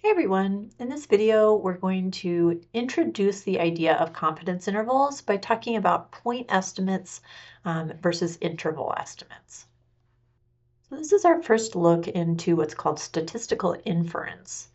Hey everyone, in this video we're going to introduce the idea of confidence intervals by talking about point estimates versus interval estimates. So this is our first look into what's called statistical inference.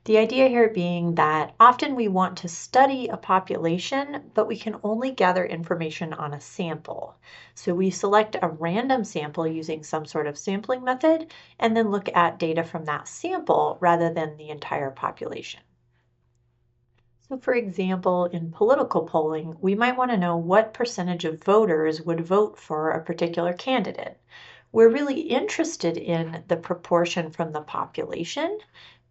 The idea here being that often we want to study a population, but we can only gather information on a sample. So we select a random sample using some sort of sampling method, and then look at data from that sample rather than the entire population. So for example, in political polling, we might want to know what percentage of voters would vote for a particular candidate. We're really interested in the proportion from the population,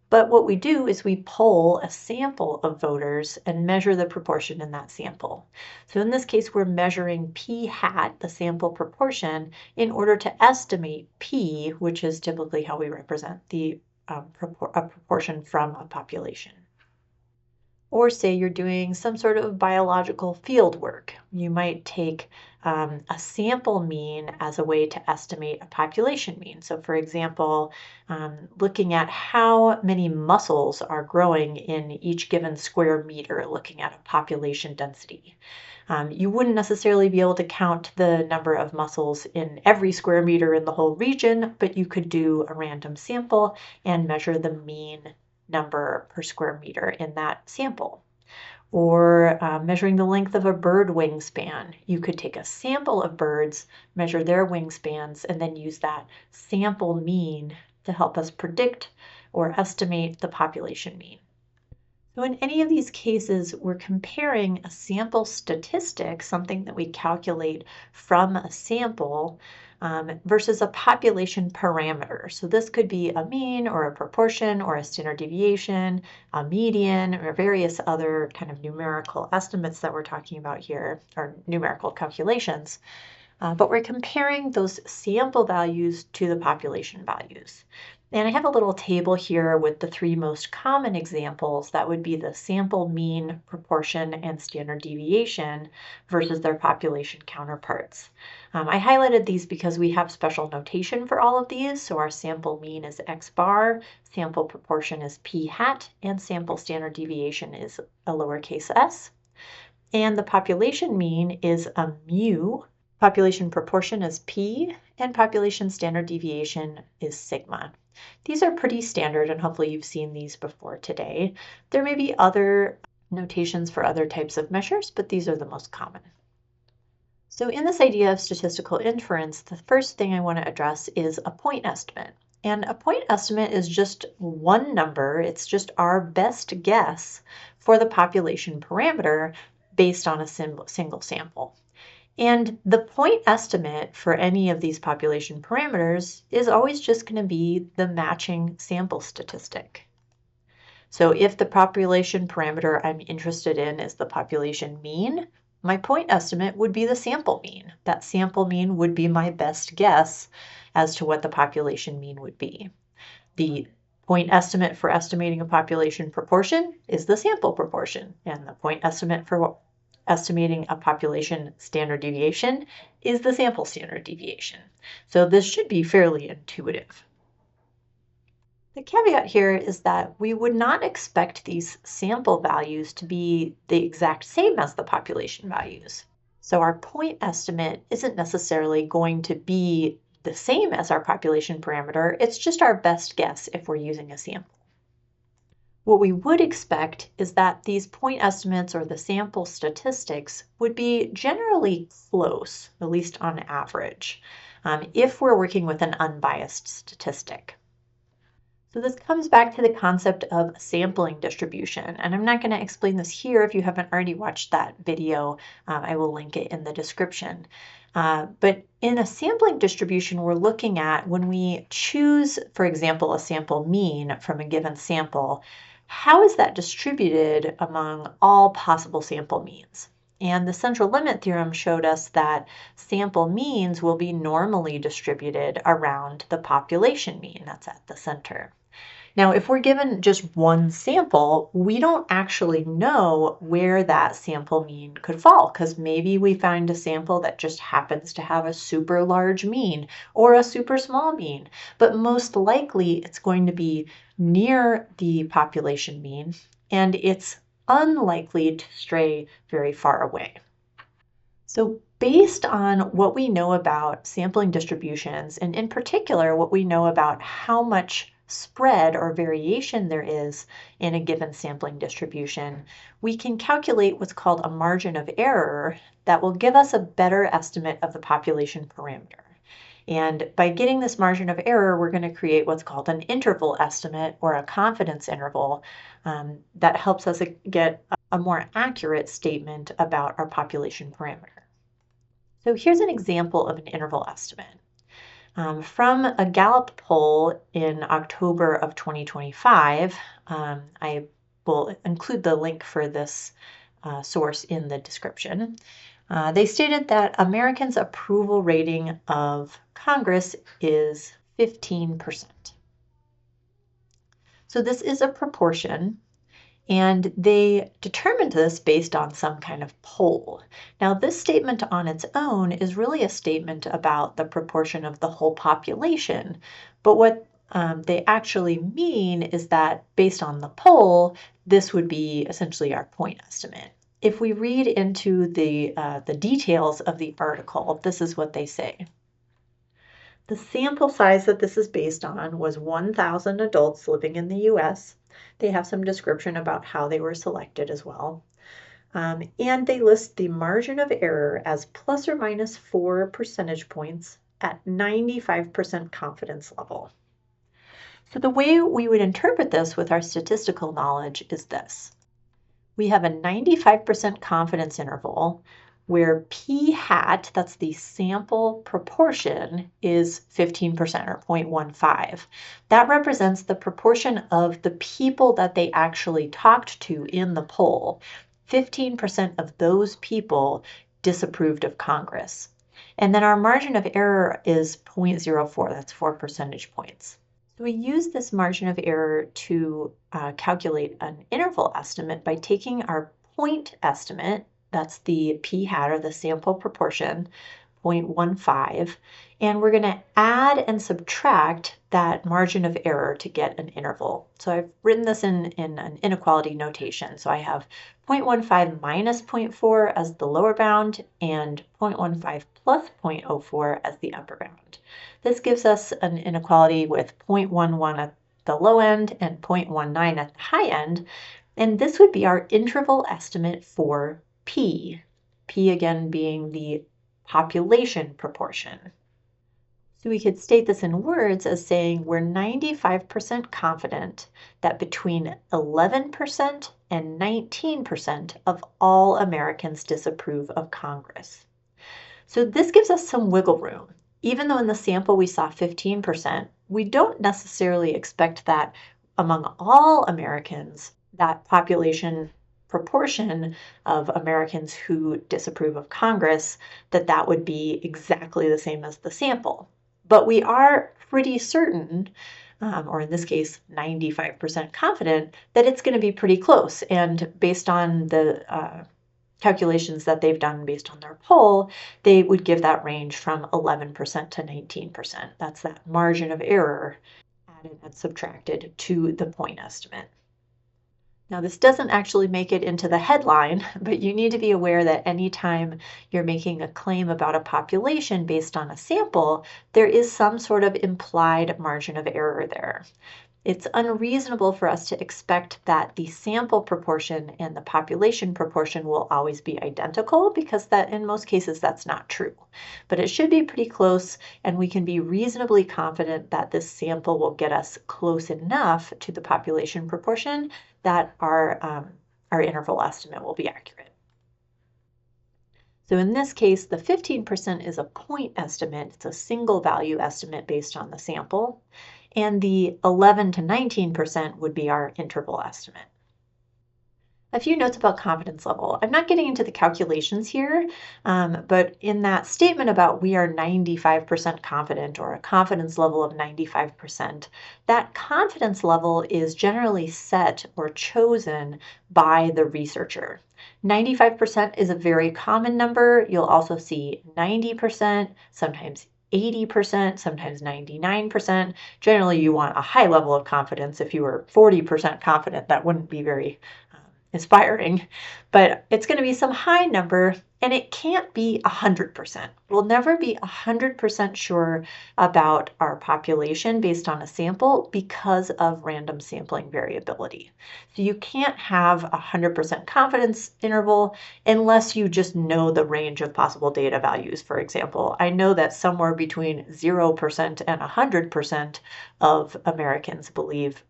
but what we do is we poll a sample of voters and measure the proportion in that sample. So in this case, we're measuring p hat, the sample proportion, in order to estimate p, which is typically how we represent the proportion from a population. Or say you're doing some sort of biological field work. You might take a sample mean as a way to estimate a population mean. So for example, looking at how many mussels are growing in each given square meter, looking at a population density. You wouldn't necessarily be able to count the number of mussels in every square meter in the whole region, but you could do a random sample and measure the mean number per square meter in that sample. Or measuring the length of a bird wingspan. You could take a sample of birds, measure their wingspans, and then use that sample mean to help us predict or estimate the population mean. So in any of these cases, we're comparing a sample statistic, something that we calculate from a sample, versus a population parameter. So this could be a mean or a proportion or a standard deviation, a median, or various other kind of numerical estimates that we're talking about here, or numerical calculations. But we're comparing those sample values to the population values. And I have a little table here with the three most common examples. That would be the sample mean, proportion, and standard deviation versus their population counterparts. I highlighted these because we have special notation for all of these. So our sample mean is x bar, sample proportion is p hat, and sample standard deviation is a lowercase s. And the population mean is a mu, population proportion is p, and population standard deviation is sigma. These are pretty standard, and hopefully you've seen these before today. There may be other notations for other types of measures, but these are the most common. So in this idea of statistical inference, the first thing I want to address is a point estimate. And a point estimate is just one number. It's just our best guess for the population parameter based on a single sample. And the point estimate for any of these population parameters is always just going to be the matching sample statistic. So if the population parameter I'm interested in is the population mean, my point estimate would be the sample mean. That sample mean would be my best guess as to what the population mean would be. The point estimate for estimating a population proportion is the sample proportion, and the point estimate for estimating a population standard deviation is the sample standard deviation. So this should be fairly intuitive. The caveat here is that we would not expect these sample values to be the exact same as the population values. So our point estimate isn't necessarily going to be the same as our population parameter. It's just our best guess if we're using a sample. What we would expect is that these point estimates or the sample statistics would be generally close, at least on average, if we're working with an unbiased statistic. So this comes back to the concept of sampling distribution, and I'm not going to explain this here. If you haven't already watched that video, I will link it in the description. But in a sampling distribution, we're looking at when we choose, for example, a sample mean from a given sample, how is that distributed among all possible sample means? And the central limit theorem showed us that sample means will be normally distributed around the population mean that's at the center. Now, if we're given just one sample, we don't actually know where that sample mean could fall, because maybe we find a sample that just happens to have a super large mean or a super small mean, but most likely it's going to be near the population mean, and it's unlikely to stray very far away. So based on what we know about sampling distributions, and in particular, what we know about how much spread or variation there is in a given sampling distribution, we can calculate what's called a margin of error that will give us a better estimate of the population parameter. And by getting this margin of error, we're going to create what's called an interval estimate or a confidence interval that helps us get a more accurate statement about our population parameter. So here's an example of an interval estimate. From a Gallup poll in October of 2025, I will include the link for this source in the description. They stated that Americans' approval rating of Congress is 15%. So this is a proportion, and they determined this based on some kind of poll. Now, this statement on its own is really a statement about the proportion of the whole population, but what they actually mean is that based on the poll, this would be essentially our point estimate. If we read into the details of the article, this is what they say. The sample size that this is based on was 1,000 adults living in the U.S. They have some description about how they were selected as well. And they list the margin of error as plus or minus 4 percentage points at 95% confidence level. So the way we would interpret this with our statistical knowledge is this. We have a 95% confidence interval where p hat, that's the sample proportion, is 15% or 0.15. That represents the proportion of the people that they actually talked to in the poll. 15% of those people disapproved of Congress. And then our margin of error is 0.04, that's 4 percentage points. So we use this margin of error to calculate an interval estimate by taking our point estimate, that's the p hat or the sample proportion, 0.15, and we're going to add and subtract that margin of error to get an interval. So I've written this in an inequality notation. So I have 0.15 minus 0.4 as the lower bound and 0.15 plus 0.04 as the upper bound. This gives us an inequality with 0.11 at the low end and 0.19 at the high end, and this would be our interval estimate for P. P again being the population proportion. So we could state this in words as saying we're 95% confident that between 11% and 19% of all Americans disapprove of Congress. So this gives us some wiggle room. Even though in the sample we saw 15%, we don't necessarily expect that among all Americans, that population proportion of Americans who disapprove of Congress, that would be exactly the same as the sample. But we are pretty certain, or in this case, 95% confident, that it's going to be pretty close. And based on the calculations that they've done based on their poll, they would give that range from 11% to 19%. That's that margin of error added and subtracted to the point estimate. Now, this doesn't actually make it into the headline, but you need to be aware that anytime you're making a claim about a population based on a sample, there is some sort of implied margin of error there. It's unreasonable for us to expect that the sample proportion and the population proportion will always be identical, because that in most cases that's not true. But it should be pretty close, and we can be reasonably confident that this sample will get us close enough to the population proportion that our interval estimate will be accurate. So in this case, the 15% is a point estimate. It's a single value estimate based on the sample. And the 11 to 19% would be our interval estimate. A few notes about confidence level. I'm not getting into the calculations here, but in that statement about we are 95% confident or a confidence level of 95%, that confidence level is generally set or chosen by the researcher. 95% is a very common number. You'll also see 90%, sometimes 80%, sometimes 99%. Generally, you want a high level of confidence. If you were 40% confident, that wouldn't be very inspiring, but it's going to be some high number, and it can't be 100%. We'll never be 100% sure about our population based on a sample because of random sampling variability. So you can't have a 100% confidence interval unless you just know the range of possible data values. For example, I know that somewhere between 0% and 100% of Americans believe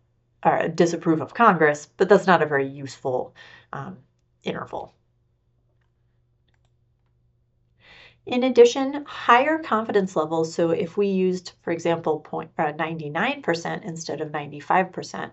or disapprove of Congress, but that's not a very useful interval. In addition, higher confidence levels, so if we used, for example, 99% instead of 95%,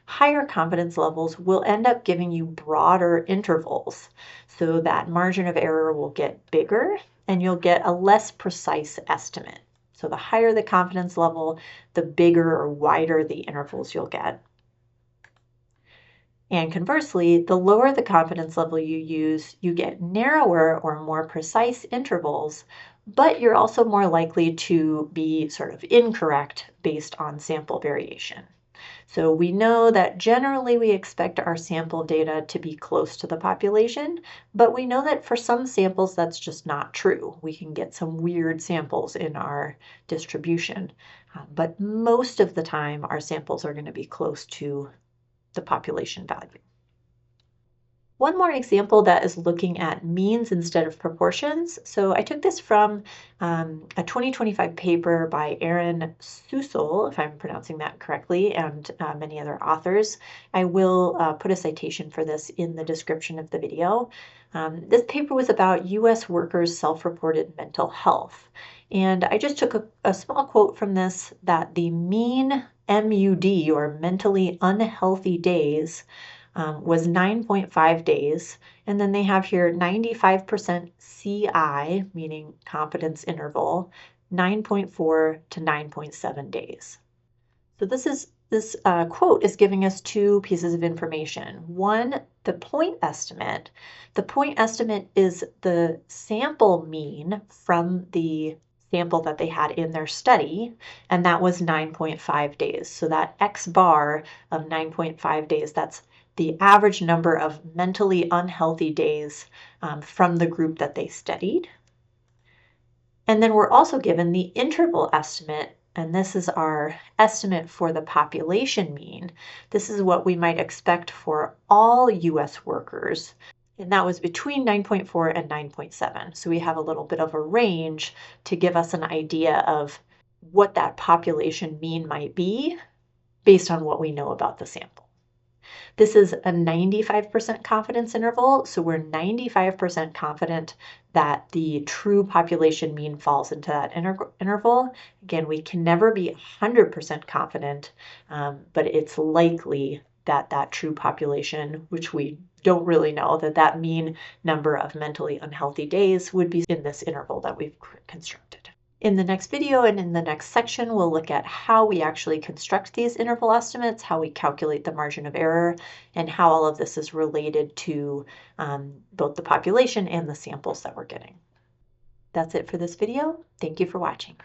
higher confidence levels will end up giving you broader intervals. So that margin of error will get bigger and you'll get a less precise estimate. So the higher the confidence level, the bigger or wider the intervals you'll get. And conversely, the lower the confidence level you use, you get narrower or more precise intervals, but you're also more likely to be sort of incorrect based on sample variation. So we know that generally we expect our sample data to be close to the population, but we know that for some samples that's just not true. We can get some weird samples in our distribution, but most of the time our samples are going to be close to the population value. One more example that is looking at means instead of proportions. So I took this from a 2025 paper by Aaron Susel, if I'm pronouncing that correctly, and many other authors. I will put a citation for this in the description of the video. This paper was about U.S. workers' self-reported mental health. And I just took a small quote from this that the mean MUD, or mentally unhealthy days, was 9.5 days. And then they have here 95% CI, meaning confidence interval, 9.4 to 9.7 days. So this quote is giving us two pieces of information. One, the point estimate. The point estimate is the sample mean from the sample that they had in their study, and that was 9.5 days. So that X bar of 9.5 days, that's the average number of mentally unhealthy days from the group that they studied. And then we're also given the interval estimate, and this is our estimate for the population mean. This is what we might expect for all U.S. workers, and that was between 9.4 and 9.7. So we have a little bit of a range to give us an idea of what that population mean might be based on what we know about the sample. This is a 95% confidence interval, so we're 95% confident that the true population mean falls into that interval. Again, we can never be 100% confident, but it's likely that that true population, which we don't really know, that mean number of mentally unhealthy days would be in this interval that we've constructed. In the next video and in the next section, we'll look at how we actually construct these interval estimates, how we calculate the margin of error, and how all of this is related to both the population and the samples that we're getting. That's it for this video. Thank you for watching.